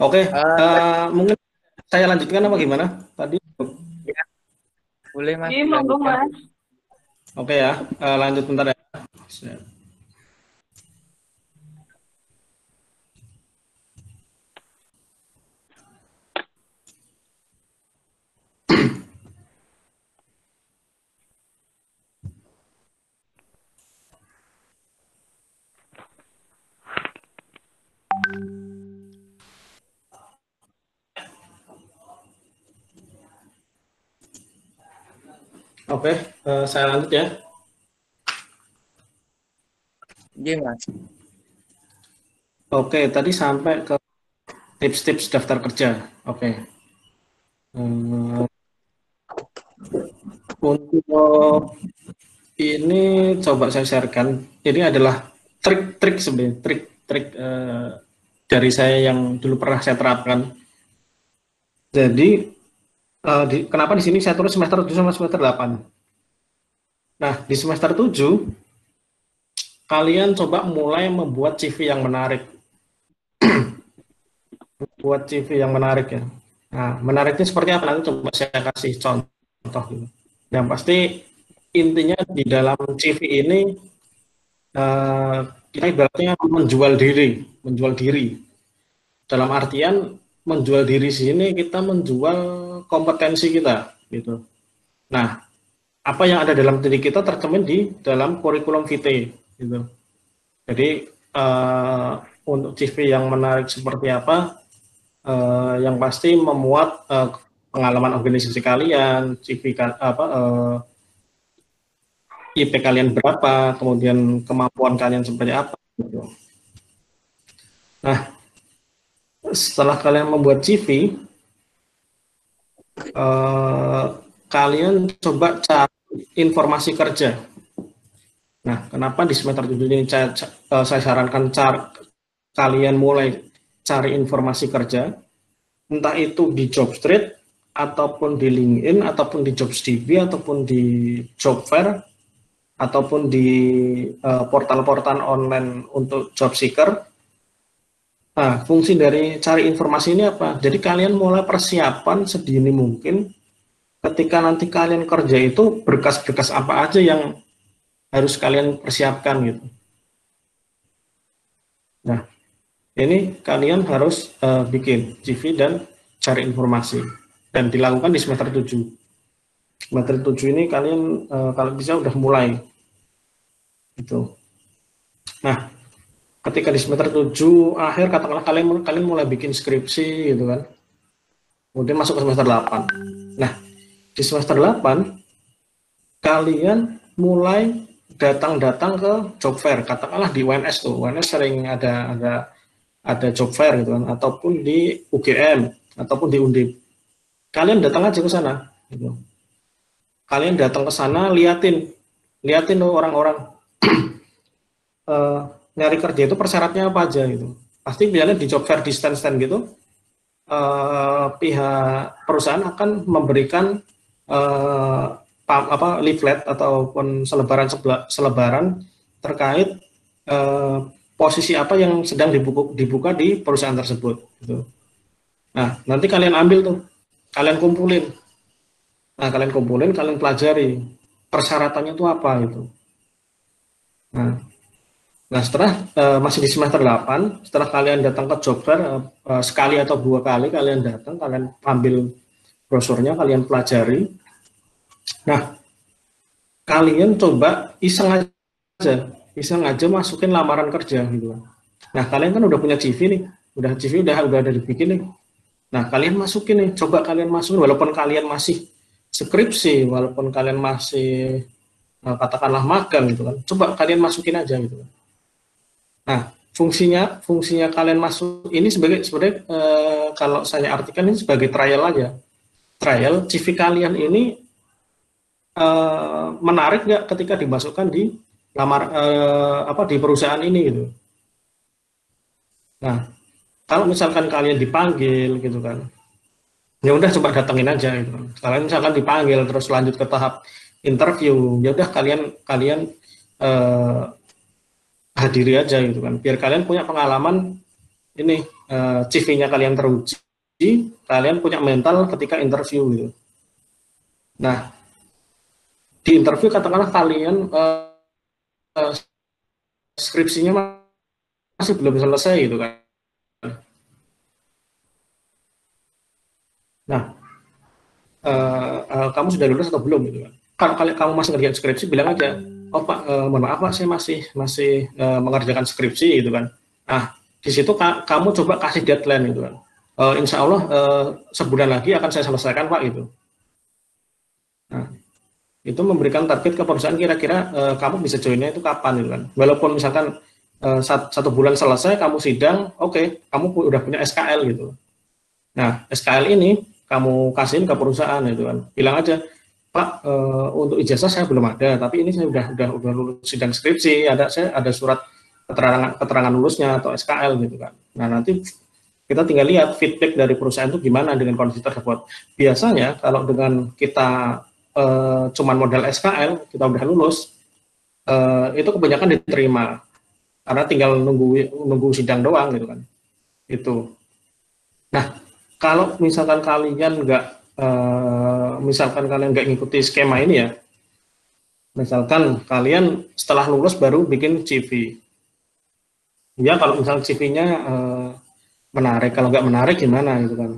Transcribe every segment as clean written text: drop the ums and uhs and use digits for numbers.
Oke, Tadi mungkin saya lanjutkan apa gimana tadi? ya, boleh Mas Iya, monggo dilanjutkan. Mas. Oke ya, lanjut bentar ya. Oke, saya lanjut ya. Iya Mas. Oke, tadi sampai ke tips-tips daftar kerja. Oke. Eh, untuk ini coba saya sharekan. Ini adalah trik-trik sebenarnya, trik-trik dari saya yang dulu pernah saya terapkan. Jadi kenapa di sini saya tulis semester 7 sama semester 8? Nah, di semester 7 kalian coba mulai membuat CV yang menarik. Buat CV yang menarik ya. Nah, menariknya seperti apa? Nanti coba saya kasih contoh gitu. Yang pasti intinya di dalam CV ini kita ibaratnya menjual diri. Dalam artian menjual diri sini kita menjual kompetensi kita gitu. Nah, apa yang ada dalam diri kita tercermin di dalam kurikulum vitae gitu. Jadi untuk CV yang menarik seperti apa? Yang pasti memuat pengalaman organisasi kalian, CV IP kalian berapa, kemudian kemampuan kalian seperti apa. Gitu. Nah, setelah kalian membuat CV, kalian coba cari informasi kerja. Nah, kenapa di semester 7 ini saya sarankan kalian mulai cari informasi kerja, entah itu di Jobstreet, ataupun di LinkedIn, ataupun di JobsDB, ataupun di Jobfair, ataupun di portal-portal online untuk job seeker. Nah, fungsi dari cari informasi ini apa? Jadi kalian mulai persiapan sedini mungkin ketika nanti kalian kerja itu berkas-berkas apa aja yang harus kalian persiapkan gitu. Nah, ini kalian harus bikin CV dan cari informasi dan dilakukan di semester 7. Semester 7 ini kalian kalau bisa udah mulai gitu. Nah, ketika di semester 7 akhir katakanlah kalian mulai bikin skripsi gitu kan. Kemudian masuk ke semester 8. Nah, di semester 8 kalian mulai datang-datang ke job fair, katakanlah di UNS tuh. UNS sering ada job fair gitu kan, ataupun di UGM ataupun di Undip. Kalian datang aja ke sana gitu. Kalian datang ke sana liatin tuh orang-orang nyari kerja itu persyaratnya apa aja gitu. Pasti biasanya di job fair di stand-stand gitu pihak perusahaan akan memberikan leaflet ataupun selebaran terkait posisi apa yang sedang dibuka di perusahaan tersebut gitu. Nah, nanti kalian ambil tuh, kalian kumpulin. Nah, kalian pelajari persyaratannya itu apa gitu. Nah, setelah masih di semester 8, setelah kalian datang ke job fair sekali atau 2 kali kalian datang, kalian ambil brosurnya, kalian pelajari. Nah, kalian coba iseng aja masukin lamaran kerja gitu. Nah, kalian kan udah punya CV nih, CV udah ada dibikin nih. Nah, kalian masukin nih, coba kalian masukin walaupun kalian masih skripsi, walaupun kalian masih katakanlah magang gitu kan. Coba kalian masukin aja gitu kan. Nah, fungsinya kalian masuk ini sebenarnya kalau saya artikan ini sebagai trial aja. Trial CV kalian ini menarik nggak ketika dimasukkan di di perusahaan ini gitu. Nah, kalau misalkan kalian dipanggil gitu kan, ya udah coba datengin aja gitu. Kalian misalkan dipanggil terus lanjut ke tahap interview, ya udah kalian hadiri aja gitu kan. Biar kalian punya pengalaman ini CV-nya kalian teruji, kalian punya mental ketika interview gitu. Nah, di interview katakanlah kalian skripsinya masih belum selesai gitu kan. Nah, kamu sudah lulus atau belum gitu kan. Kalau kamu masih ngerjain skripsi, bilang aja, oh Pak, mohon maaf Pak, saya masih mengerjakan skripsi gitu kan. Nah, di situ kamu coba kasih deadline gitu kan. Insya Allah sebulan lagi akan saya selesaikan Pak gitu. Nah, itu memberikan target ke perusahaan kira-kira kamu bisa joinnya itu kapan gitu kan. Walaupun misalkan satu bulan selesai kamu sidang, oke, kamu udah punya SKL gitu. Nah, SKL ini kamu kasihin ke perusahaan gitu kan. Bilang aja, Pak, untuk ijazah saya belum ada, tapi ini saya udah lulus sidang skripsi, saya ada surat keterangan lulusnya atau SKL gitu kan. Nah, nanti kita tinggal lihat feedback dari perusahaan itu gimana dengan kondisi tersebut. Biasanya kalau dengan kita cuman modal SKL, kita udah lulus, itu kebanyakan diterima karena tinggal nunggu sidang doang gitu kan. Itu. Nah, kalau misalkan kalian nggak ngikuti skema ini ya, misalkan kalian setelah lulus baru bikin CV. Ya kalau misalkan CV-nya menarik, kalau nggak menarik gimana gitu kan.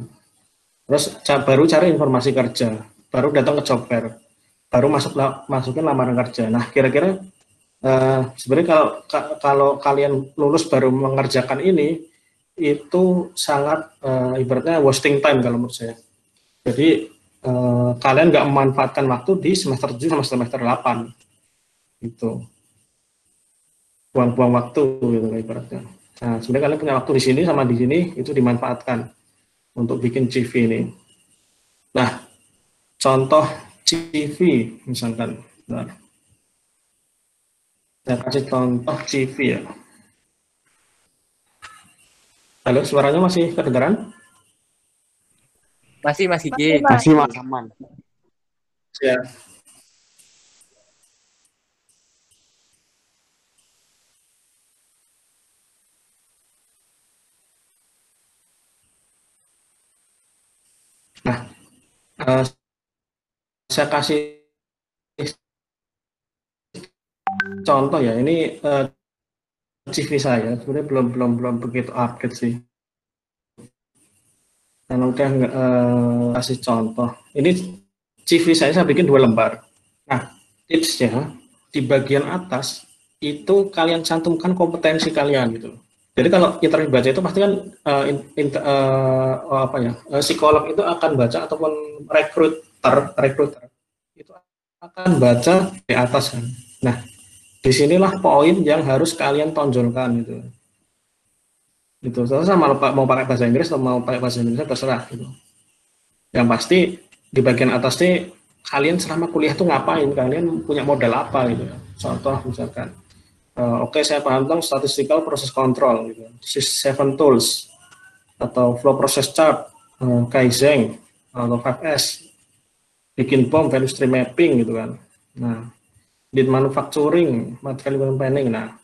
Terus baru cari informasi kerja, baru datang ke job fair, baru masukin lamaran kerja. Nah, kira-kira sebenarnya kalau kalian lulus baru mengerjakan ini, itu sangat ibaratnya wasting time kalau menurut saya. Jadi kalian nggak memanfaatkan waktu di semester 7 sama semester 8 itu, buang-buang waktu gitu ibaratnya. Nah, sebenarnya kalian punya waktu di sini sama di sini, itu dimanfaatkan untuk bikin CV ini. Nah, contoh CV misalkan, nah, saya kasih contoh CV ya. Halo, suaranya masih kedengaran? Masih G. Masih Mas aman. Ya. Nah, saya kasih contoh ya. Ini CV saya sebenarnya belum begitu update sih. Karena udah kasih contoh. Ini CV saya bikin 2 lembar. Nah, tipsnya di bagian atas itu kalian cantumkan kompetensi kalian gitu. Jadi kalau interview baca itu pasti kan psikolog itu akan baca ataupun rekruter itu akan baca di atas kan. Nah, disinilah poin yang harus kalian tonjolkan gitu. Itu sama mau pakai bahasa Inggris atau mau pakai bahasa Indonesia terserah gitu. Yang pasti di bagian atas nih kalian selama kuliah tuh ngapain, kalian punya modal apa gitu. Contoh misalkan oke, saya paham tentang statistical process control gitu. Seven tools atau flow process chart, Kaizen atau 5S, bikin bom, value stream mapping gitu kan. Nah, lean manufacturing, material planning. Nah,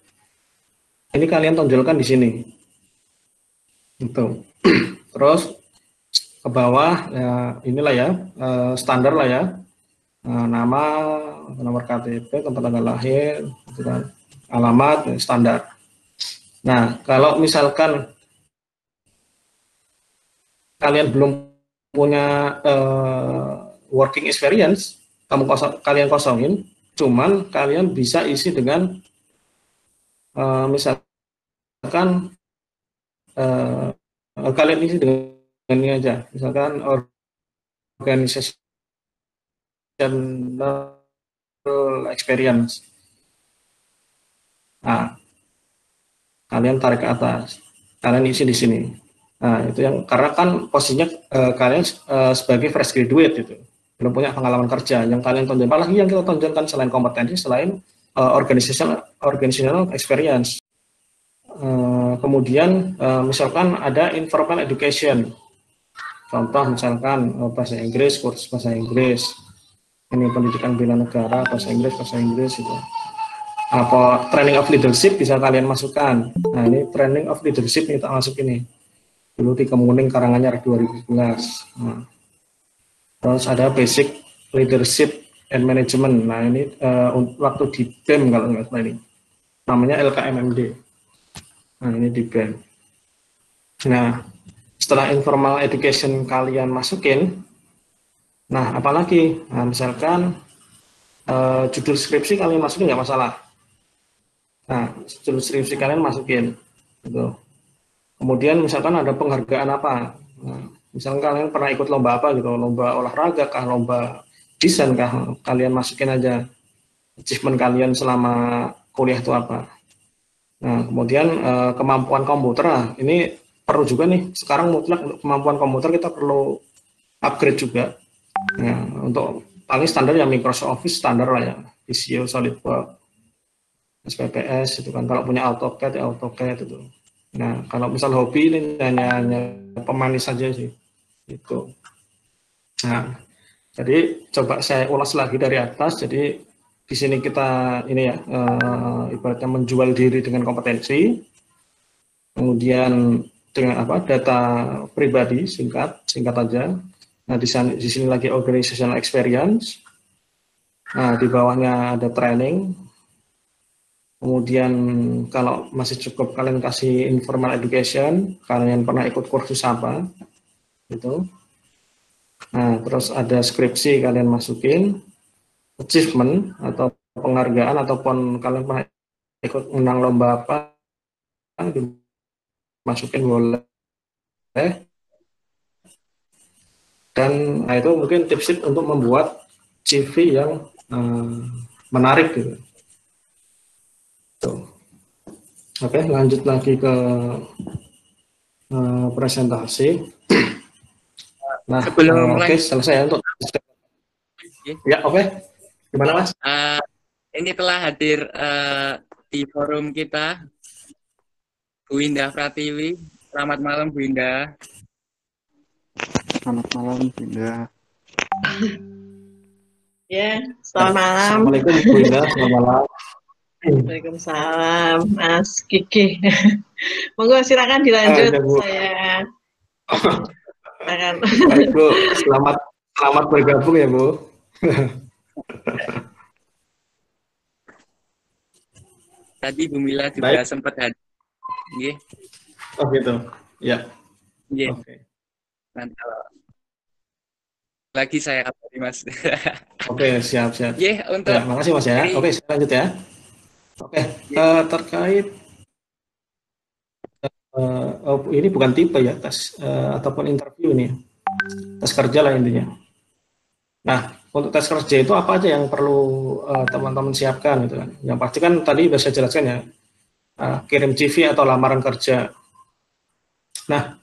ini kalian tonjolkan di sini. Gitu. Terus ke bawah ya inilah ya standar lah ya, nama, nomor KTP, tempat tanggal lahir, gitu kan, alamat, standar. Nah, kalau misalkan kalian belum punya working experience, kalian kosongin, cuman kalian bisa isi dengan misalkan kalian isi dengan ini aja, misalkan organizational experience. Nah, kalian tarik ke atas, kalian isi di sini. Nah, itu yang karena kan posisinya kalian sebagai fresh graduate itu belum punya pengalaman kerja. Yang kalian tonjolkan, apalagi yang kita tonjolkan selain kompetensi, selain organizational experience. Kemudian misalkan ada informal education, contoh misalkan bahasa Inggris, kursus bahasa Inggris, ini pendidikan bela negara, bahasa Inggris itu. Apa training of leadership bisa kalian masukkan. Nah, ini training of leadership kita masuk ini. dulu di Kemuning Karanganyar 2011. Nah, terus ada Basic Leadership and Management. Nah ini waktu di BEM kalau nggak salah ini, namanya LKMMD. Nah ini di BEM. Nah setelah informal education kalian masukin, nah apalagi, nah, misalkan judul skripsi kalian masukin nggak masalah. Nah judul skripsi kalian masukin, gitu. Kemudian misalkan ada penghargaan apa, nah, misalkan kalian pernah ikut lomba apa gitu, lomba olahraga kah, lomba desain kah, kalian masukin aja achievement kalian selama kuliah itu apa. Nah kemudian kemampuan komputer, nah, ini perlu juga nih, sekarang mutlak untuk kemampuan komputer kita perlu upgrade juga. Nah, untuk paling standar ya Microsoft Office standar lah ya, Visio, SolidWorks, SPPS itu kan, kalau punya AutoCAD ya AutoCAD itu. Nah kalau misal hobi ini hanya pemanis saja sih itu. Nah jadi coba saya ulas lagi dari atas. Jadi di sini kita ini ya ibaratnya menjual diri dengan kompetensi, kemudian dengan apa, data pribadi singkat aja. Nah di sini lagi organizational experience. Nah di bawahnya ada training. Kemudian kalau masih cukup kalian kasih informal education, kalian pernah ikut kursus apa gitu. Nah terus ada skripsi kalian masukin, achievement atau penghargaan ataupun kalian pernah ikut menang lomba apa dimasukin boleh. Dan nah itu mungkin tips untuk membuat CV yang menarik gitu. Tuh. Oke, lanjut lagi ke presentasi. Nah, Sebelum oke, lanjut, selesai ya untuk ya, oke. Gimana Mas? ini telah hadir di forum kita Bu Indah Pratiwi. Selamat malam Bu Indah. Selamat malam, Bunda. Ya, selamat malam. Assalamualaikum Bu Indah, selamat malam. Waalaikumsalam, Mas Kiki. Monggo silakan dilanjut. Saya akan. Baik Bu, selamat bergabung ya Bu. Tadi Bu Mila juga sempat hadir. Nggih. Oh gitu. Ya. Nggih. Oke. Nanti lagi saya kabari Mas. Oke, siap. Nggih, untuk ya, makasih Mas ya. Oke, saya lanjut ya. Oke, terkait ini bukan tipe ya, tes ataupun interview ini. Tes kerja lah intinya. Nah, untuk tes kerja itu apa aja yang perlu teman-teman siapkan gitu kan. Yang pasti kan tadi sudah saya jelaskan ya, kirim CV atau lamaran kerja. Nah,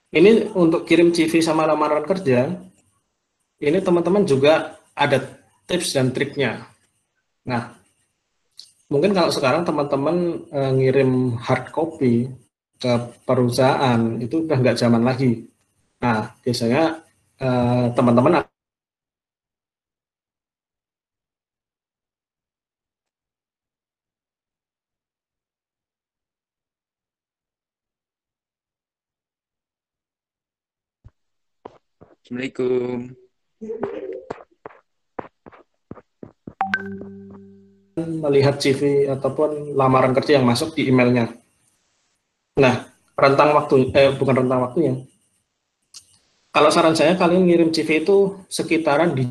ini untuk kirim CV sama lamaran kerja, ini teman-teman juga ada tips dan triknya. Nah, mungkin kalau sekarang teman-teman ngirim hard copy ke perusahaan, itu udah nggak zaman lagi. Nah, biasanya teman-teman Assalamualaikum. melihat CV ataupun lamaran kerja yang masuk di emailnya. Nah, bukan rentang waktunya. Kalau saran saya, kalian ngirim CV itu sekitaran di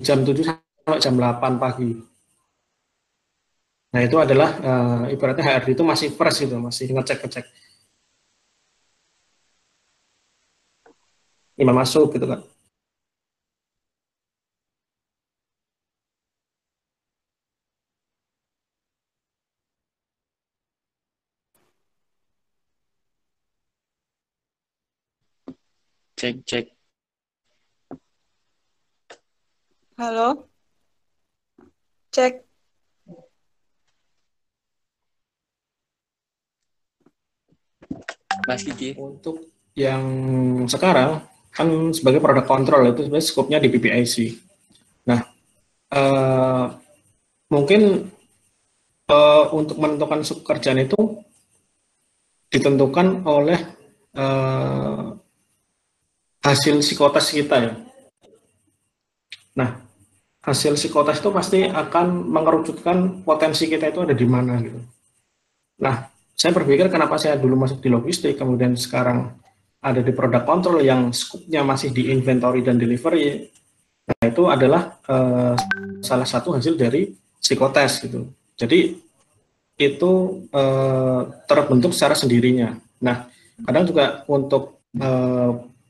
jam 7 sampai jam 8 pagi. Nah, itu adalah ibaratnya HRD itu masih fresh gitu, masih ngecek-ngecek. Email masuk gitu kan. Cek. Halo. Cek. Mas Kiki. Untuk yang sekarang kan sebagai produk kontrol itu sebenarnya skopnya di PPIC. Nah, mungkin untuk menentukan skop kerjaan itu ditentukan oleh eh, hasil psikotes kita ya. Nah, hasil psikotes itu pasti akan mengerucutkan potensi kita itu ada di mana gitu. Nah, saya berpikir kenapa saya dulu masuk di logistik, kemudian sekarang ada di product control yang skupnya masih di inventory dan delivery. Nah, itu adalah salah satu hasil dari psikotes gitu. Jadi itu terbentuk secara sendirinya. Nah, kadang juga untuk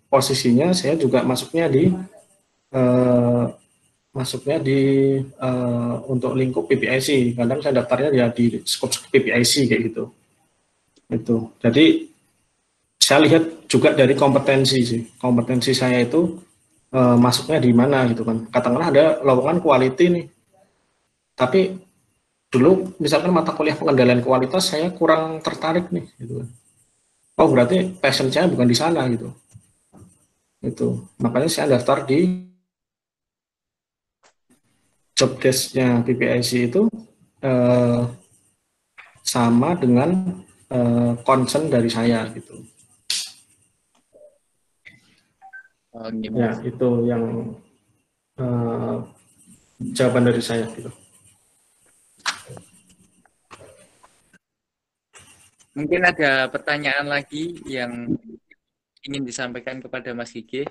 posisinya saya juga eh, untuk lingkup PPIC. Kadang saya daftarnya ya di skop PPIC kayak gitu. Itu. Jadi saya lihat juga dari kompetensi sih. Kompetensi saya itu masuknya di mana gitu kan. Katakanlah ada lowongan quality nih. Tapi dulu misalkan mata kuliah pengendalian kualitas saya kurang tertarik nih gitu kan. Oh, berarti passion saya bukan di sana gitu. Itu. Makanya saya daftar di job desk-nya PPIC itu eh, sama dengan concern dari saya gitu. Oh, Ya, gimana? itu yang eh, jawaban dari saya gitu. Mungkin ada pertanyaan lagi yang ingin disampaikan kepada Mas Gigi.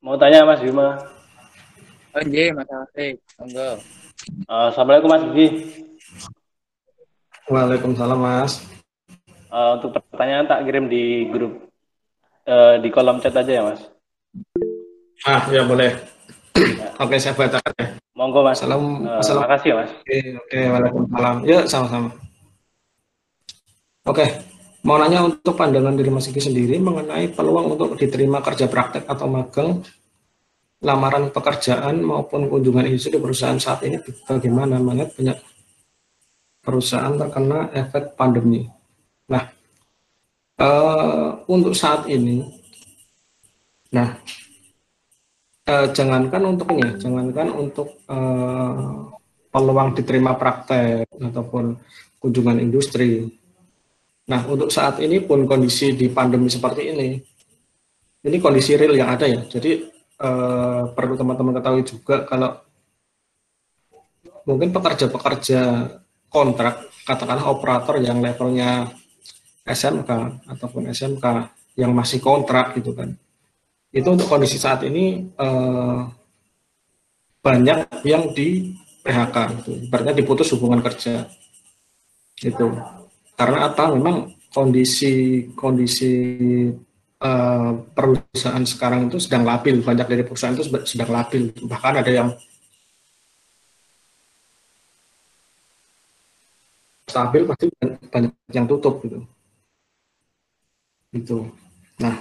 Mau tanya Mas Bima. Oh, iya, Mas Alfred. Monggo. Assalamualaikum Mas Gigi. Waalaikumsalam Mas. Untuk pertanyaan tak kirim di grup di kolom chat aja ya Mas. Ya boleh. Ya. Oke, saya bacakan ya. Monggo Mas. Assalamualaikum. Makasih ya Mas. Oke, waalaikumsalam. Ya, sama-sama. Oke, mau nanya untuk pandangan dari Mas Gigi sendiri mengenai peluang untuk diterima kerja praktek atau magang, lamaran pekerjaan maupun kunjungan industri di perusahaan saat ini bagaimana? Mengingat banyak perusahaan terkena efek pandemi. Nah, untuk saat ini, nah, jangankan untuk peluang diterima praktek ataupun kunjungan industri. Nah, untuk saat ini pun kondisi di pandemi seperti ini kondisi real yang ada ya. Jadi perlu teman-teman ketahui juga kalau mungkin pekerja-pekerja kontrak, katakanlah operator yang levelnya SMK ataupun SMK yang masih kontrak gitu kan. Itu untuk kondisi saat ini banyak yang di PHK gitu. Ibaratnya diputus hubungan kerja. Gitu. Karena apa? Memang kondisi perusahaan sekarang itu sedang labil, banyak dari perusahaan itu sedang labil, bahkan ada yang stabil pasti banyak yang tutup gitu. Itu. Nah,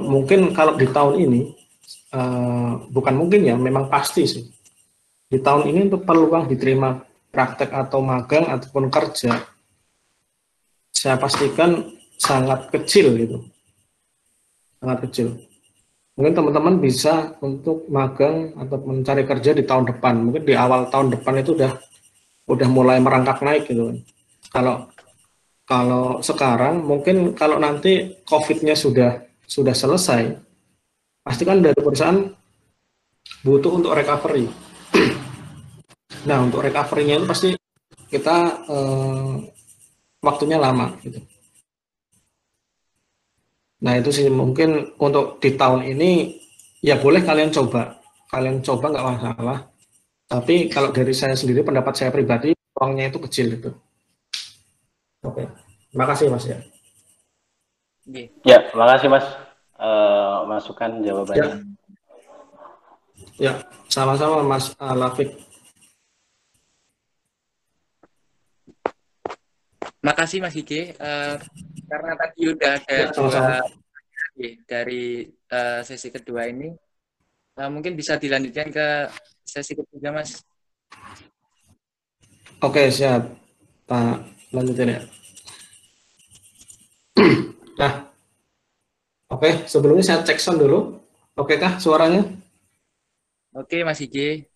mungkin kalau di tahun ini bukan mungkin ya, memang pasti sih. Di tahun ini untuk peluang diterima praktek atau magang ataupun kerja, saya pastikan sangat kecil gitu, sangat kecil. Mungkin teman-teman bisa untuk magang atau mencari kerja di tahun depan. Mungkin di awal tahun depan itu udah mulai merangkak naik gitu. Kalau sekarang mungkin kalau nanti COVID-nya sudah selesai, pasti kan dari perusahaan butuh untuk recovery. Nah, untuk recovery-nya itu pasti kita waktunya lama gitu. Nah, itu sih mungkin untuk di tahun ini ya boleh kalian coba nggak masalah. Tapi kalau dari saya sendiri, pendapat saya pribadi, peluangnya itu kecil gitu. Oke, terima kasih Mas ya. Ya, makasih Mas masukan jawabannya. Ya, sama-sama Mas Lafik. Makasih Mas Gigi. Karena tadi udah ada dua dari sesi kedua ini, mungkin bisa dilanjutkan ke sesi ketiga Mas. Oke, siap. Pak, lanjutin ya. Nah, oke, sebelumnya saya cek sound dulu. Oke kah suaranya? Oke, Mas Gigi.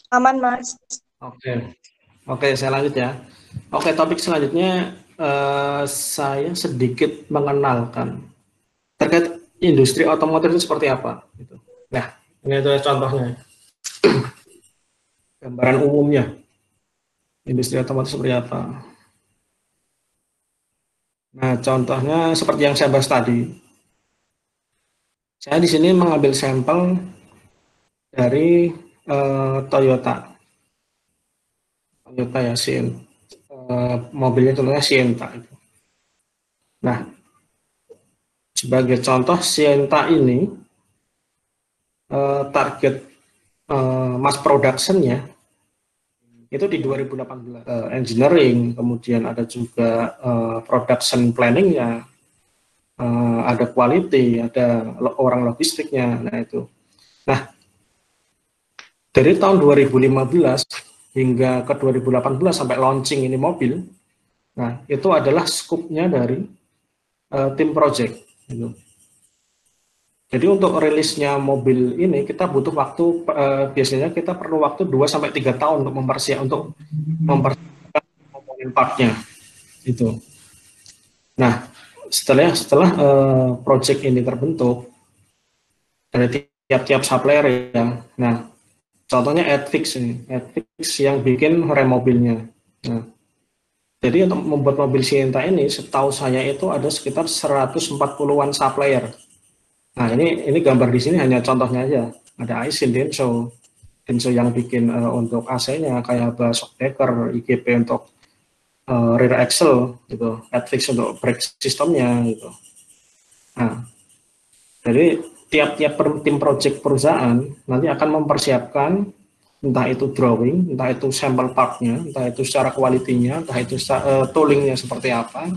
Aman, Mas. Oke, saya lanjut ya. Oke, topik selanjutnya saya sedikit mengenalkan terkait industri otomotif itu seperti apa. Gitu. Nah, ini adalah contohnya. Gambaran umumnya industri otomotif seperti apa. Nah, contohnya seperti yang saya bahas tadi. Saya di sini mengambil sampel dari Toyota ya, mobilnya contohnya Sienta. Nah, sebagai contoh Sienta ini target mass production-nya itu di 2018. Engineering, kemudian ada juga production planning-nya, ada quality, ada orang logistiknya. Nah itu. Nah, dari tahun 2015 hingga ke 2018 sampai launching ini mobil, nah itu adalah skupnya dari tim project. Gitu. Jadi untuk rilisnya mobil ini kita butuh waktu, biasanya kita perlu waktu 2-3 tahun untuk mempersiapkan komponen partnya. Itu. Nah, setelah project ini terbentuk dari tiap-tiap supplier ya. Nah, contohnya Adfix yang bikin rem mobilnya. Nah, jadi untuk membuat mobil Sienta ini, setahu saya itu ada sekitar 140-an supplier. Nah, ini gambar di sini hanya contohnya aja. Ada Aisin, Denso yang bikin untuk AC-nya, kayak Shock Decker, IGP untuk rear axle, gitu, Adfix untuk brake sistemnya, gitu. Nah, jadi tiap-tiap tim project perusahaan nanti akan mempersiapkan entah itu drawing, entah itu sampel partnya, entah itu secara kualitinya, entah itu toolingnya seperti apa,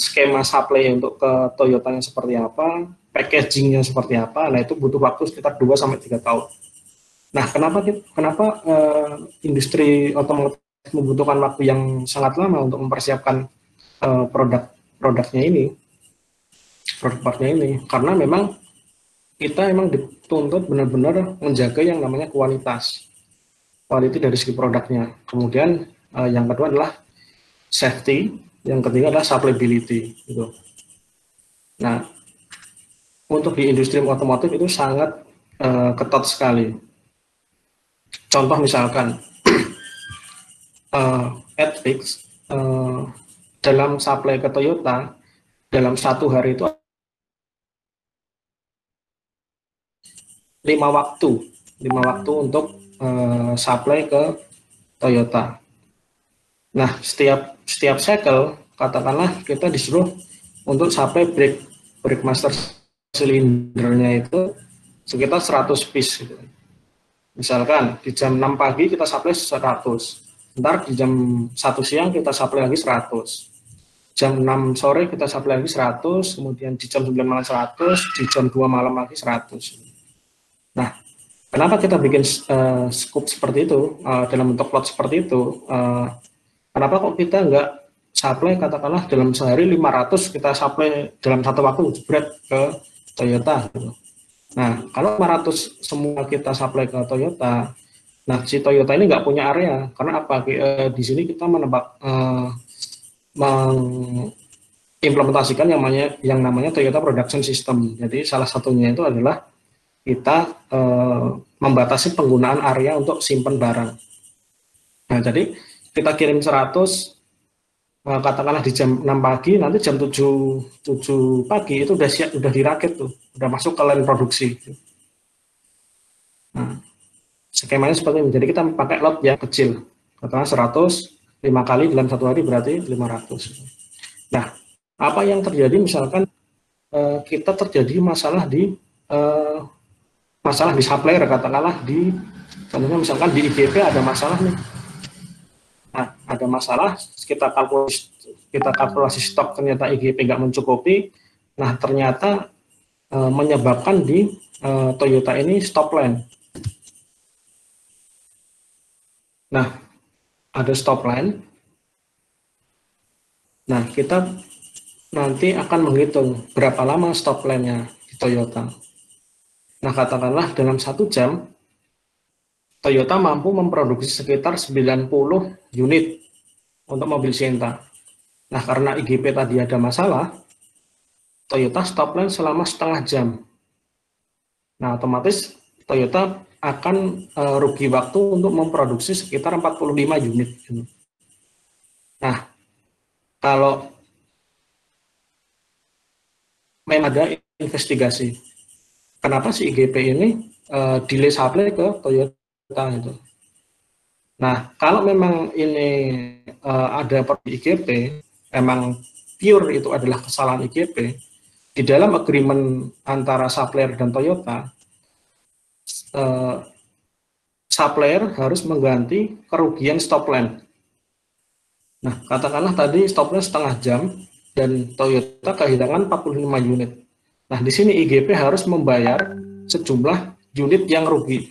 skema supply untuk ke Toyotanya seperti apa, packagingnya seperti apa. Nah itu butuh waktu sekitar 2-3 tahun. Nah kenapa industri otomotif membutuhkan waktu yang sangat lama untuk mempersiapkan produk-partnya ini, karena memang kita emang dituntut benar-benar menjaga yang namanya kualitas dari segi produknya. Kemudian yang kedua adalah safety, yang ketiga adalah supplyability. Gitu. Nah, untuk di industri otomotif itu sangat ketat sekali. Contoh misalkan Adfix dalam supply ke Toyota dalam 1 hari itu 5 waktu untuk supply ke Toyota. Nah, setiap cycle katakanlah kita disuruh untuk supply brake master silindernya itu sekitar 100 piece gitu. Misalkan di jam 6 pagi kita supply 100, ntar di jam 1 siang kita supply lagi 100, jam 6 sore kita supply lagi 100, kemudian di jam 9 malam 100, di jam 2 malam lagi 100. Nah, kenapa kita bikin scoop seperti itu, dalam bentuk plot seperti itu, kenapa kok kita nggak supply katakanlah dalam sehari 500 kita supply dalam satu waktu jebret ke Toyota gitu. Nah, kalau 500 semua kita supply ke Toyota, nah si Toyota ini nggak punya area, karena apa? Di sini kita mengimplementasikan yang namanya Toyota Production System. Jadi salah satunya itu adalah kita membatasi penggunaan area untuk simpan barang. Nah, jadi kita kirim 100, katakanlah di jam 6 pagi, nanti jam 7 pagi itu udah dirakit tuh, udah masuk ke line produksi. Nah, skemanya seperti ini. Jadi kita pakai lot yang kecil, katakanlah 100, 5 kali dalam 1 hari berarti 500. Nah, apa yang terjadi misalkan kita terjadi masalah di supplier, katakanlah contohnya misalkan di IGP ada masalah nih. Nah, ada masalah, kita kalkulasi stok, ternyata IGP nggak mencukupi. Nah, ternyata menyebabkan di Toyota ini stop line. Nah, ada stop line. Nah, kita nanti akan menghitung berapa lama stop line-nya di Toyota. Nah, katakanlah dalam 1 jam, Toyota mampu memproduksi sekitar 90 unit untuk mobil Sienta. Nah, karena IGP tadi ada masalah, Toyota stop line selama setengah jam. Nah, otomatis Toyota akan rugi waktu untuk memproduksi sekitar 45 unit. Nah, kalau memang ada investigasi, kenapa si IGP ini delay supply ke Toyota itu. Nah, kalau memang ini ada IGP, memang pure itu adalah kesalahan IGP, di dalam agreement antara supplier dan Toyota, supplier harus mengganti kerugian stop line. Nah, katakanlah tadi stop line setengah jam dan Toyota kehilangan 45 unit. Nah, di sini IGP harus membayar sejumlah unit yang rugi.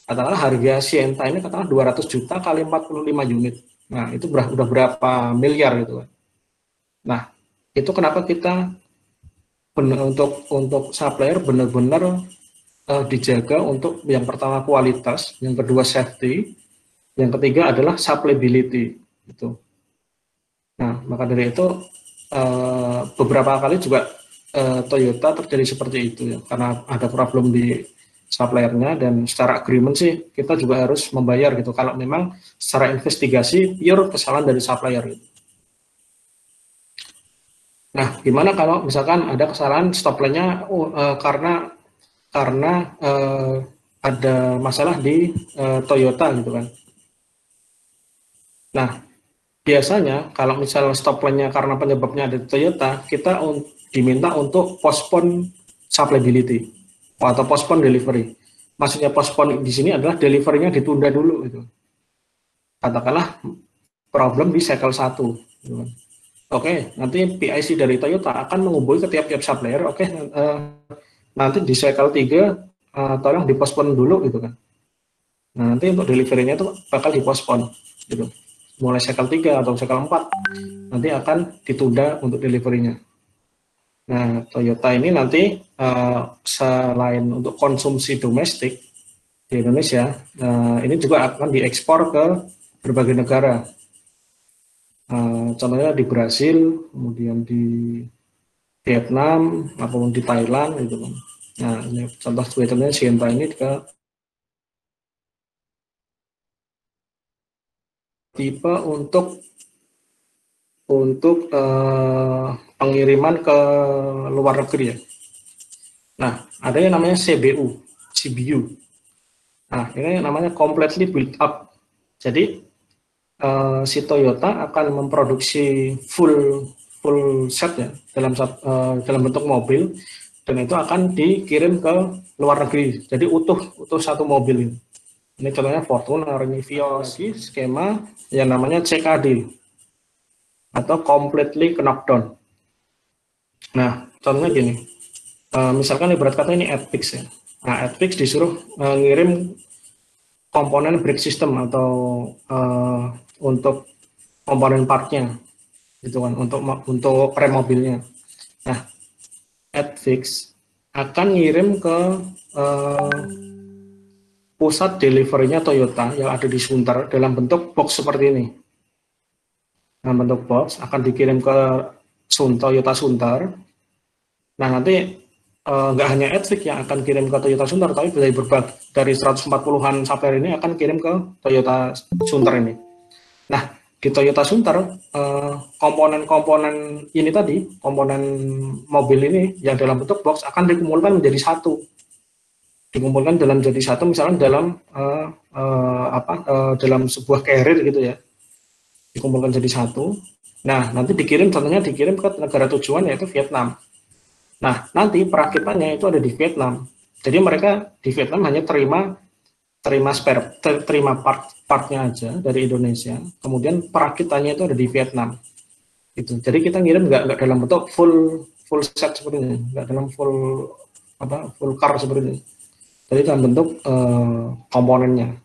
Katakanlah harga Sienta ini katakanlah 200 juta kali 45 unit. Nah, itu udah berapa miliar gitu kan. Nah, itu kenapa kita untuk supplier benar-benar dijaga untuk yang pertama kualitas, yang kedua safety, yang ketiga adalah supplyability itu. Nah, maka dari itu beberapa kali juga Toyota terjadi seperti itu ya, karena ada problem di suppliernya dan secara agreement sih kita juga harus membayar gitu kalau memang secara investigasi pure kesalahan dari supplier gitu. Nah, gimana kalau misalkan ada kesalahan stop line-nya karena ada masalah di Toyota gitu kan. Nah, biasanya kalau misal stop line-nya karena penyebabnya ada di Toyota, kita diminta untuk postpone supplyability atau postpone delivery. Maksudnya postpone di sini adalah delivery-nya ditunda dulu gitu. Katakanlah problem di cycle 1 gitu kan. Oke, nanti PIC dari Toyota akan menghubungi ke tiap-tiap supplier. Oke, nanti di cycle 3 tolong dipospon dulu gitu kan. Nah, nanti untuk delivery-nya itu bakal dipospon gitu. Mulai cycle 3 atau cycle 4 nanti akan ditunda untuk delivery-nya. Nah, Toyota ini nanti selain untuk konsumsi domestik di Indonesia, ini juga akan diekspor ke berbagai negara. Contohnya di Brasil, kemudian di Vietnam, maupun di Thailand gitu kan. Nah, ini contoh Twitternya Sienta ini juga tipe untuk pengiriman ke luar negeri ya. Nah, ada yang namanya CBU. Nah, ini namanya completely built up. Jadi si Toyota akan memproduksi full set ya dalam bentuk mobil, dan itu akan dikirim ke luar negeri. Jadi utuh satu mobil ini. Ini contohnya Fortuner, ini Vios, skema yang namanya CKD atau completely knockdown. Nah, contohnya gini, misalkan ibarat kata ini AdFix ya. Nah, AdFix disuruh ngirim komponen brake system atau untuk komponen partnya, gitu kan, untuk rem mobilnya. Nah, AdFix akan ngirim ke pusat delivery-nya Toyota yang ada di Sunter dalam bentuk box seperti ini. Nah, bentuk box akan dikirim ke Toyota Sunter. Nah, nanti nggak hanya AdFix yang akan kirim ke Toyota Sunter, tapi dari 140-an supplier ini akan kirim ke Toyota Sunter ini. Nah, di Toyota Sunter, komponen-komponen ini tadi, komponen mobil ini yang dalam bentuk box akan dikumpulkan menjadi satu. Dikumpulkan jadi satu, misalnya dalam sebuah carrier gitu ya. Dikumpulkan jadi satu. Nah, nanti dikirim ke negara tujuan yaitu Vietnam. Nah, nanti perakitannya itu ada di Vietnam. Jadi mereka di Vietnam hanya terima partnya aja dari Indonesia. Kemudian perakitannya itu ada di Vietnam. Gitu. Jadi kita ngirim nggak dalam bentuk full set seperti ini, nggak dalam full car seperti ini. Jadi dalam bentuk komponennya.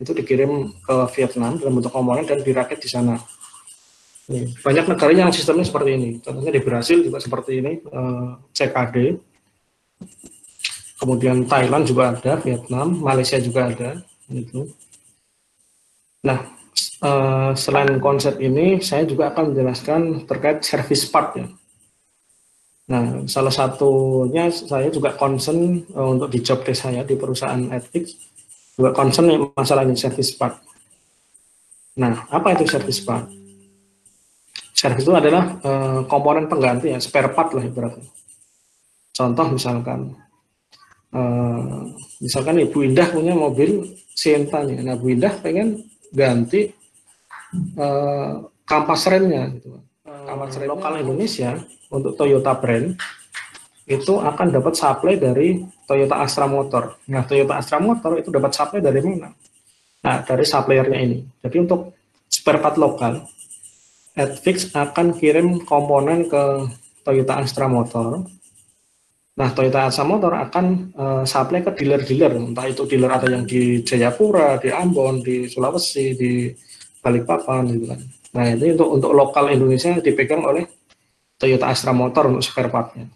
Itu dikirim ke Vietnam dalam bentuk komponen dan dirakit di sana. Banyak negara yang sistemnya seperti ini. Contohnya di Brasil juga seperti ini, CKD. Kemudian Thailand juga ada, Vietnam, Malaysia juga ada. Gitu. Nah, selain konsep ini, saya juga akan menjelaskan terkait service part ya. Nah, salah satunya saya juga concern untuk di job desk saya di perusahaan Ethics, juga concern masalah ini service part. Nah, apa itu service part? Service itu adalah komponen pengganti ya, spare part lah ibaratnya. Contoh misalkan Ibu Indah punya mobil Sienta nih. Nah, Bu Indah pengen ganti kampas remnya gitu. Kampas rem lokal Indonesia untuk Toyota brand itu akan dapat supply dari Toyota Astra Motor. Nah, Toyota Astra Motor itu dapat supply dari mana? Nah, dari suppliernya ini. Jadi untuk spare part lokal, Adfix akan kirim komponen ke Toyota Astra Motor. Nah, Toyota Astra Motor akan supply ke dealer-dealer, entah itu dealer ada yang di Jayapura, di Ambon, di Sulawesi, di Balikpapan gitu kan. Nah, ini untuk lokal Indonesia dipegang oleh Toyota Astra Motor untuk spare part-nya.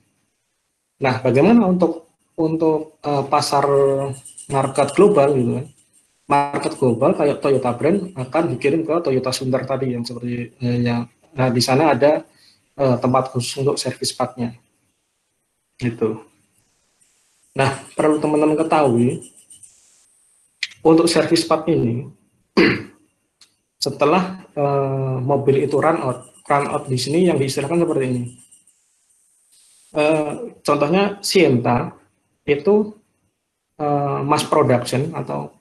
Nah, bagaimana untuk pasar market global gitu kan? Market global kayak Toyota brand akan dikirim ke Toyota Sunter tadi yang seperti nah di sana ada tempat khusus untuk service part-nya. Gitu. Nah, perlu teman-teman ketahui untuk service part ini setelah mobil itu run out di sini yang diistilahkan seperti ini. Contohnya Sienta itu mass production atau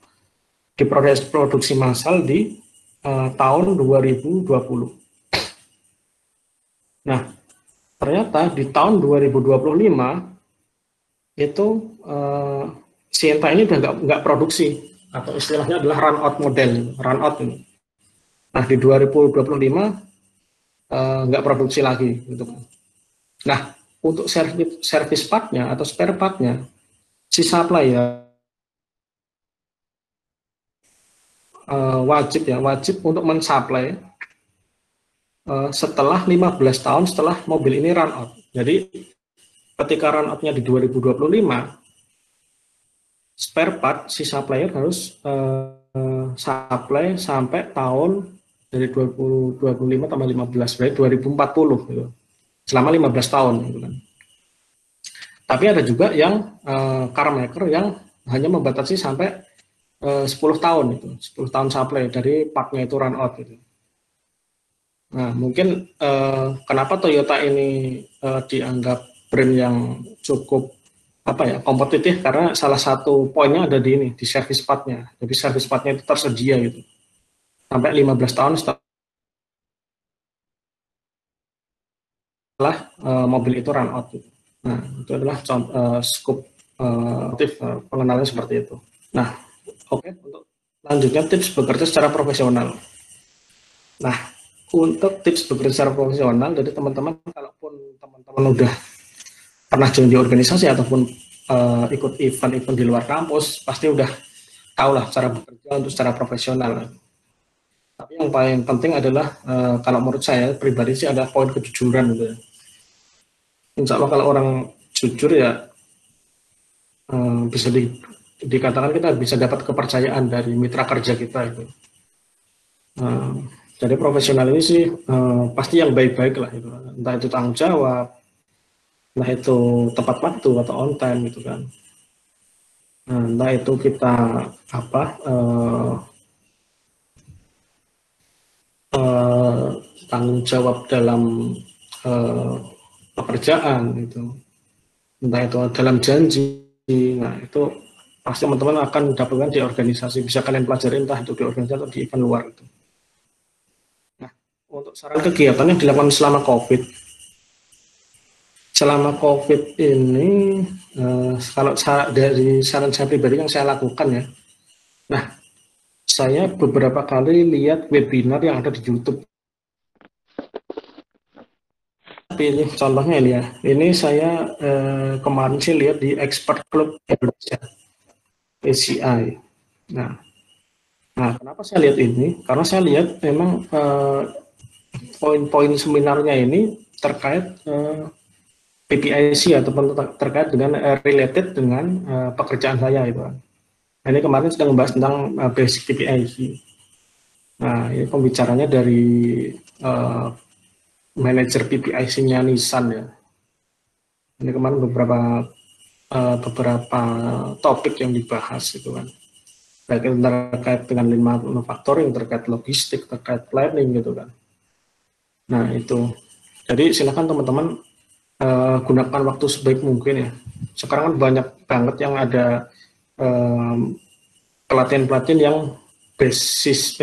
diproduksi massal di tahun 2020. Nah, ternyata di tahun 2025 itu Sienta ini udah nggak produksi atau istilahnya adalah run out model, run out ini. Nah, di 2025 nggak produksi lagi gitu. Nah, untuk service part-nya atau spare part-nya si supplier wajib untuk mensuplai setelah 15 tahun setelah mobil ini run out. Jadi ketika run out-nya di 2025, spare part si supplier harus supply sampai tahun dari 2025 tambah 15 berarti 2040 gitu. Selama 15 tahun gitu kan. Tapi ada juga yang car maker yang hanya membatasi sampai 10 tahun itu, 10 tahun supply dari partnya itu run out gitu. Nah, mungkin kenapa Toyota ini dianggap brand yang cukup kompetitif karena salah satu poinnya ada di ini, di service part-nya. Jadi service part-nya itu tersedia gitu. Sampai 15 tahun setelah mobil itu run out gitu. Nah, itu adalah scope pengenalan seperti itu. Nah, oke, untuk lanjutnya tips bekerja secara profesional. Nah, untuk tips bekerja secara profesional, jadi teman-teman, kalaupun teman-teman udah pernah join di organisasi ataupun ikut event-event di luar kampus, pasti udah tahu lah cara bekerja untuk secara profesional. Tapi yang paling penting adalah, kalau menurut saya pribadi sih ada poin kejujuran gitu ya. Insya Allah kalau orang jujur ya, bisa dikatakan kita bisa dapat kepercayaan dari mitra kerja kita itu. Jadi profesional ini sih pasti yang baik-baik lah itu. Entah itu tanggung jawab, entah itu tepat waktu atau on time gitu kan. Entah itu kita tanggung jawab dalam pekerjaan gitu. Entah itu dalam janji. Nah, itu pasti teman-teman akan dapatkan di organisasi, bisa kalian pelajari entah itu di organisasi atau di event luar itu. Nah, untuk saran kegiatan yang dilakukan selama COVID. Selama COVID ini, kalau dari saran saya pribadi yang saya lakukan ya, nah, saya beberapa kali lihat webinar yang ada di YouTube. Ini contohnya ini ya, ini saya kemarin sih lihat di Expert Club Indonesia, ACI. Nah, kenapa saya lihat ini? Karena saya lihat memang poin-poin seminarnya ini terkait PPIC ataupun terkait dengan related dengan pekerjaan saya itu. Nah, ini kemarin sedang membahas tentang basic PPIC. Nah, ini pembicaranya dari manajer PPIC-nya Nissan ya. Ini kemarin beberapa topik yang dibahas itu kan, baik itu terkait dengan lean manufacturing, terkait logistik, terkait planning gitu kan. Nah itu, jadi silakan teman-teman gunakan waktu sebaik mungkin ya. Sekarang kan banyak banget yang ada pelatihan-pelatihan yang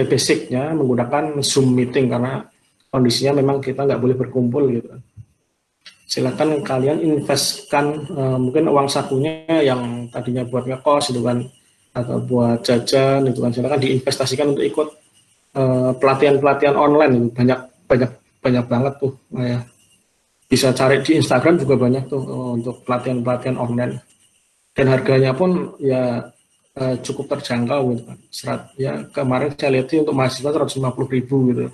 basicnya menggunakan Zoom meeting karena kondisinya memang kita nggak boleh berkumpul gitu kan. Silakan kalian investkan mungkin uang sakunya yang tadinya buat ngekos itu kan, atau buat jajan itu kan, silakan diinvestasikan untuk ikut pelatihan-pelatihan online itu banyak banget tuh ya. Bisa cari di Instagram juga banyak tuh untuk pelatihan-pelatihan online, dan harganya pun ya cukup terjangkau gitu kan. Ya kemarin saya lihat sih untuk mahasiswa 150.000 gitu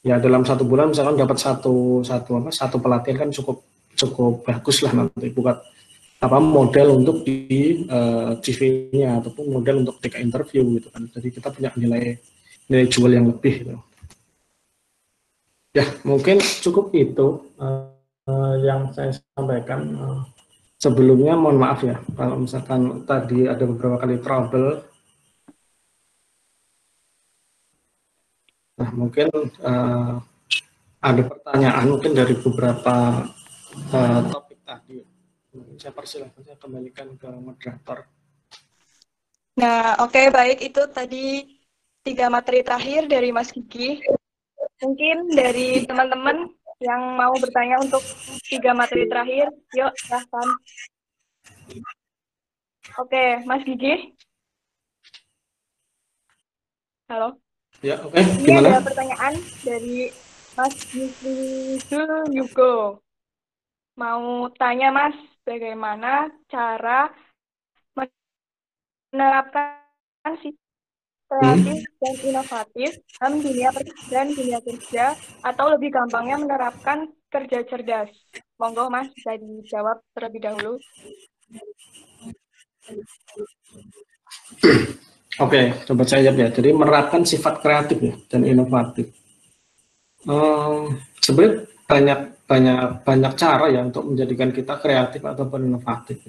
ya, dalam 1 bulan misalkan dapat satu pelatihan kan cukup bagus lah nanti buat model untuk di CV-nya ataupun model untuk ketika interview gitu kan. Jadi kita punya nilai jual yang lebih gitu. Ya mungkin cukup itu yang saya sampaikan. Sebelumnya mohon maaf ya kalau misalkan tadi ada beberapa kali trouble. Nah mungkin ada pertanyaan mungkin dari beberapa topik tadi. Saya persilahkan, saya kembalikan ke moderator. Nah, oke, baik. Itu tadi 3 materi terakhir dari Mas Gigi. Mungkin dari teman-teman yang mau bertanya untuk 3 materi terakhir, yuk silahkan. Oke, Mas Gigi. Halo. Ya, oke. Ini Gimana? ada pertanyaan dari Mas Yugo. Mau tanya Mas, bagaimana cara menerapkan kreatif dan inovatif dalam dunia dan dunia kerja, atau lebih gampangnya menerapkan kerja cerdas? Monggo Mas, bisa dijawab terlebih dahulu. Oke, coba saya jawab ya. Jadi menerapkan sifat kreatif ya dan inovatif. Sebenarnya banyak cara ya untuk menjadikan kita kreatif ataupun inovatif.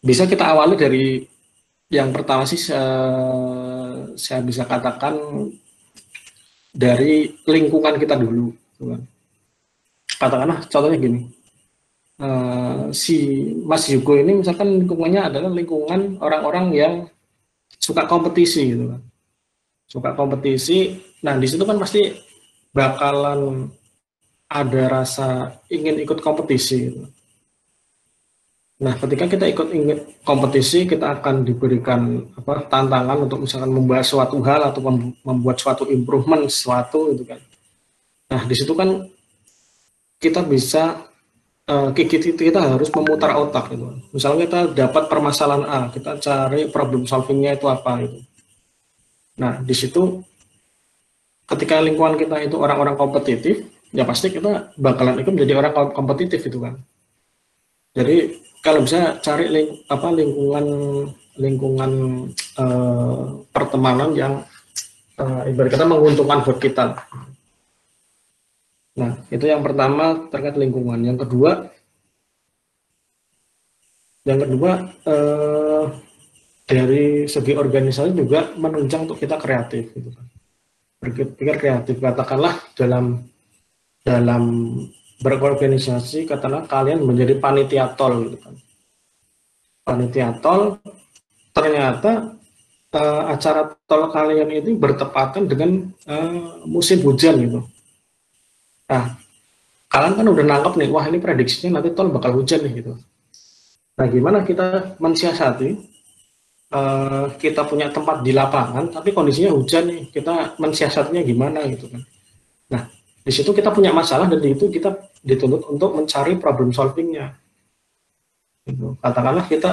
Bisa kita awali dari yang pertama sih, saya bisa katakan dari lingkungan kita dulu. Katakanlah contohnya gini, si Mas Yugo ini misalkan lingkungannya adalah lingkungan orang-orang yang suka kompetisi gitu kan, suka kompetisi. Nah di situ kan pasti bakalan ada rasa ingin ikut kompetisi gitu. Nah ketika kita ikut kompetisi, kita akan diberikan tantangan untuk misalkan membahas suatu hal atau membuat suatu improvement suatu gitu kan. Nah di situ kan kita bisa kita harus memutar otak gitu. Misalnya kita dapat permasalahan A, kita cari problem solvingnya itu apa gitu. Nah di situ ketika lingkungan kita itu orang-orang kompetitif, ya pasti kita bakalan ikut menjadi orang kompetitif itu kan. Jadi kalau bisa cari lingkungan pertemanan yang ibarat kata menguntungkan buat kita. Nah itu yang pertama terkait lingkungan. Yang kedua dari segi organisasi juga menunjang untuk kita kreatif gitu kan. Berpikir kreatif, katakanlah dalam berorganisasi, katakanlah kalian menjadi panitia tol gitu kan. Panitia tol, ternyata acara tol kalian itu bertepatan dengan musim hujan gitu. Nah kalian kan udah nangkep nih, wah ini prediksinya nanti tol bakal hujan nih gitu. Nah gimana kita mensiasati, kita punya tempat di lapangan tapi kondisinya hujan nih, kita mensiasatinya gimana gitu kan. Nah di situ kita punya masalah dan di itu kita dituntut untuk mencari problem solvingnya gitu. Katakanlah kita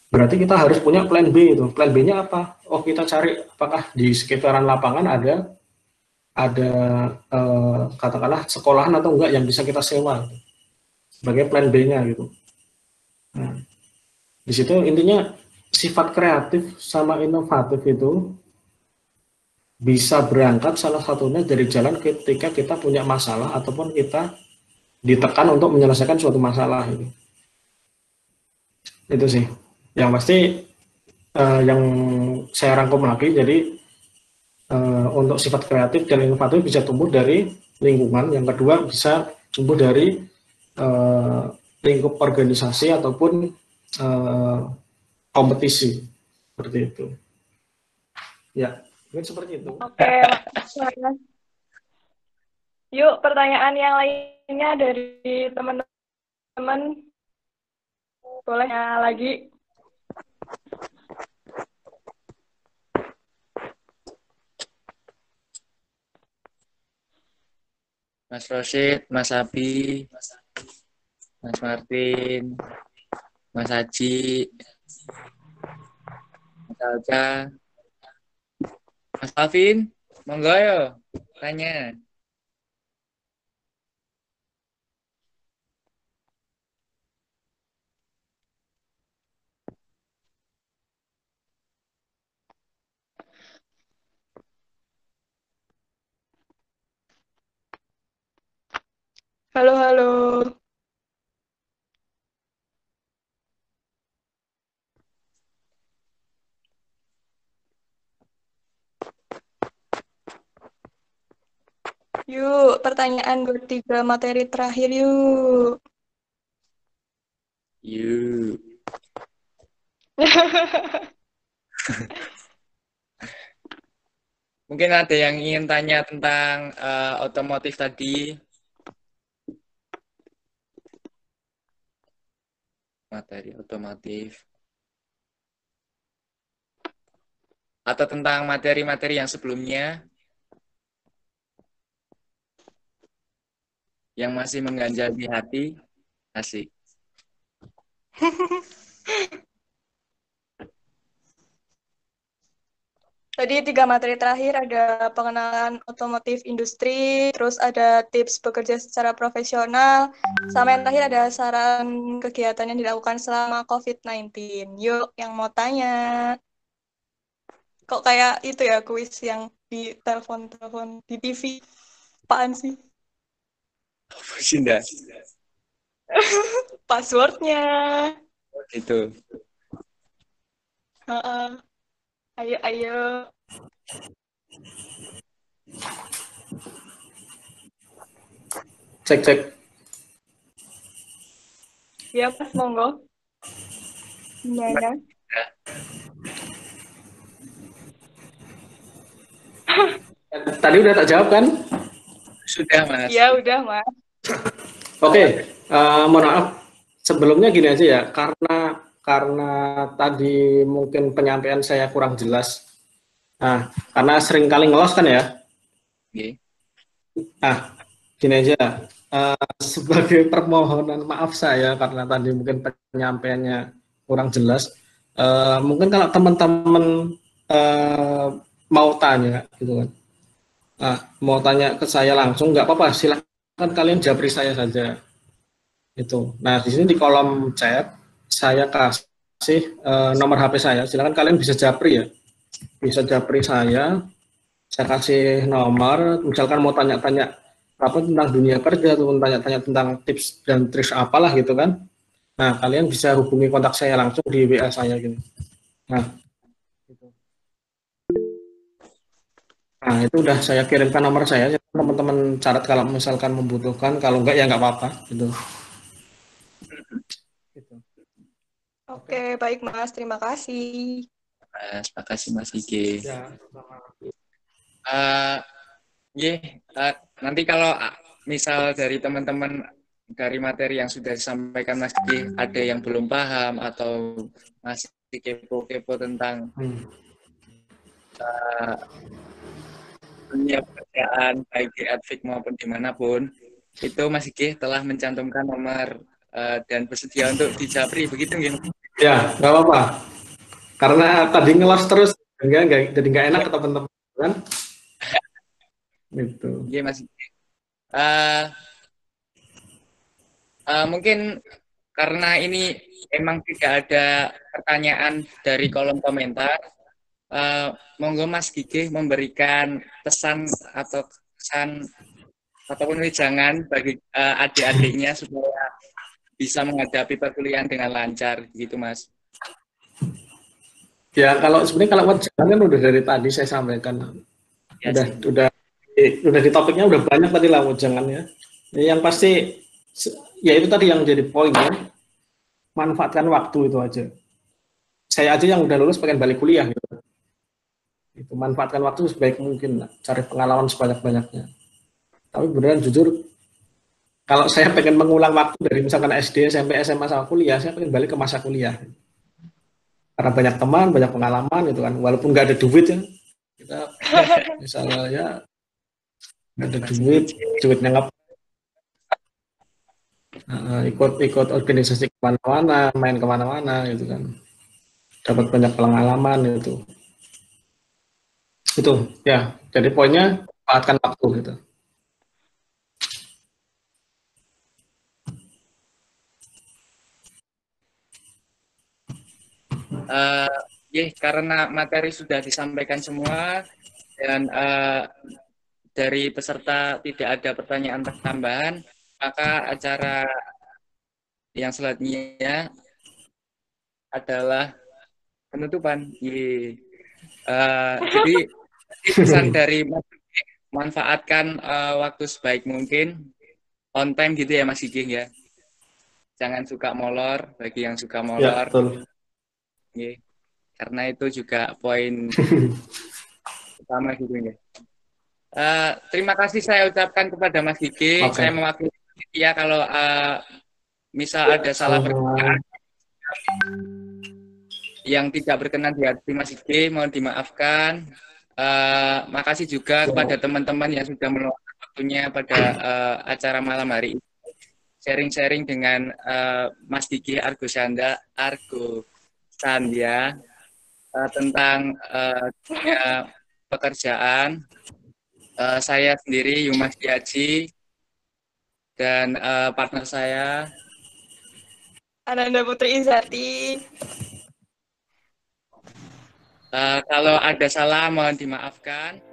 berarti kita harus punya plan B itu. Plan B-nya apa? Kita cari apakah di sekitaran lapangan ada katakanlah sekolahan atau enggak yang bisa kita sewa gitu, sebagai plan B-nya gitu. Nah di situ intinya sifat kreatif sama inovatif itu bisa berangkat salah satunya dari jalan ketika kita punya masalah ataupun kita ditekan untuk menyelesaikan suatu masalah itu. Itu sih. Yang pasti yang saya rangkum lagi, jadi untuk sifat kreatif dan inovatif bisa tumbuh dari lingkungan. Yang kedua bisa tumbuh dari lingkup organisasi ataupun kompetisi seperti itu. Ya, mungkin seperti itu. Oke, Mas. Yuk, pertanyaan yang lainnya dari teman-teman. Boleh lagi. Mas Rosid, Mas Abi, Mas Martin, Mas Haji, Mas Alca, Mas Alvin, monggo yo, tanya. Halo, halo. Yuk, pertanyaan buat 3 materi terakhir yuk. Yuk. Mungkin ada yang ingin tanya tentang otomotif tadi. Materi otomotif. Atau tentang materi-materi yang sebelumnya. Yang masih mengganjal di hati. Asik. Tadi 3 materi terakhir ada pengenalan otomotif industri, terus ada tips bekerja secara profesional, sama yang terakhir ada saran kegiatan yang dilakukan selama COVID-19. Yuk, yang mau tanya. Kok kayak itu ya, kuis yang di telepon-telepon di TV? Apaan sih? Sinda. Passwordnya. Gitu. Ayo, ayo. Cek, cek. Ya, Mas, monggo. Gimana? Tadi udah tak jawab kan? Sudah, Mas. Ya, udah, Mas. Oke, mohon maaf. Sebelumnya gini aja ya, karena tadi mungkin penyampaian saya kurang jelas. Nah, karena sering kali ngelos kan ya. Oke. Nah, gini aja. Sebagai permohonan maaf saya karena tadi mungkin penyampaiannya kurang jelas. Mungkin kalau teman-teman mau tanya, gitu kan. Mau tanya ke saya langsung nggak apa-apa, silahkan kalian japri saya saja. Itu. Nah, di sini di kolom chat saya kasih nomor HP saya. Silakan kalian bisa japri ya. Bisa japri saya kasih nomor, misalkan mau tanya-tanya apa tentang dunia kerja atau tanya-tanya tentang tips dan trik apalah gitu kan. Nah, kalian bisa hubungi kontak saya langsung di WA saya gitu. Nah, gitu. Nah, itu udah saya kirimkan nomor saya, teman-teman catat kalau misalkan membutuhkan, kalau enggak ya enggak apa-apa gitu. Oke, baik Mas, terima kasih. Mas, makasih Mas Ige. Ya, nanti kalau misal dari teman-teman dari materi yang sudah disampaikan Mas Ige ada yang belum paham atau masih kepo-kepo tentang dunia pekerjaan baik di Advik maupun dimanapun, itu Mas Ige telah mencantumkan nomor dan bersedia untuk dijapri, begitu nggih? Ya, nggak apa-apa. Karena tadi ngelos terus, jadi nggak enak ke teman-teman kan? Gitu. Iya Mas. Mungkin karena ini emang tidak ada pertanyaan dari kolom komentar, monggo Mas Gigi memberikan pesan atau kesan ataupun wejangan bagi adik-adiknya supaya bisa menghadapi perkuliahan dengan lancar, gitu Mas. Ya kalau sebenarnya kalau wejangan kan udah dari tadi saya sampaikan, Ya, udah di topiknya udah banyak tadi lah wejangannya. Yang pasti ya itu tadi yang jadi poinnya, manfaatkan waktu itu aja. Saya aja yang udah lulus pengen balik kuliah gitu. Itu manfaatkan waktu sebaik mungkin, cari pengalaman sebanyak-banyaknya. Tapi beneran jujur, kalau saya pengen mengulang waktu dari misalkan SD, SMP, SMA, sama kuliah, saya pengen balik ke masa kuliah. Karena banyak teman, banyak pengalaman gitu kan. Walaupun nggak ada duit ya, kita misalnya ya nggak ada duitnya nggak ikut organisasi kemana-mana, main kemana-mana gitu kan. Dapat banyak pengalaman itu ya. Jadi poinnya manfaatkan waktu gitu. Karena materi sudah disampaikan semua dan dari peserta tidak ada pertanyaan tambahan, maka acara yang selanjutnya adalah penutupan. Jadi pesan dari Mas Gigi, manfaatkan waktu sebaik mungkin, on time gitu ya Mas Gigi ya. Jangan suka molor, bagi yang suka molor. Ya, karena itu juga poin utama gitu ya. Terima kasih saya ucapkan kepada Mas Gigi. Saya mewakili ya kalau misal ada salah perkataan yang tidak berkenan di hati Mas Gigi, mohon dimaafkan. Makasih juga kepada teman-teman yang sudah meluangkan waktunya pada acara malam hari ini. Sharing-sharing dengan Mas Gigi Argo Sandya tentang pekerjaan. Saya sendiri Yumas Diaji dan partner saya Ananda Putri Izati. Kalau ada salah mohon dimaafkan.